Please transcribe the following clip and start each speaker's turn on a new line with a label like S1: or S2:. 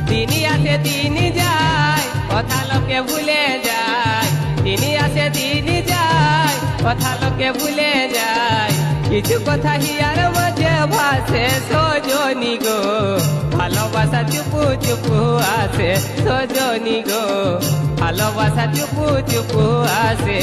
S1: তিনি আসে তিনি যায়, কথা লোকে ভুলে যায়। তিনি আসে তিনি যায়, কথা লোকে ভুলে যায়। কিছু কথা হিয়ার মাঝে ভাসে সজনী গো, ভালোবাসা চুপু চুপু আসে সজনী গো, ভালোবাসা চুপু চুপু আসে।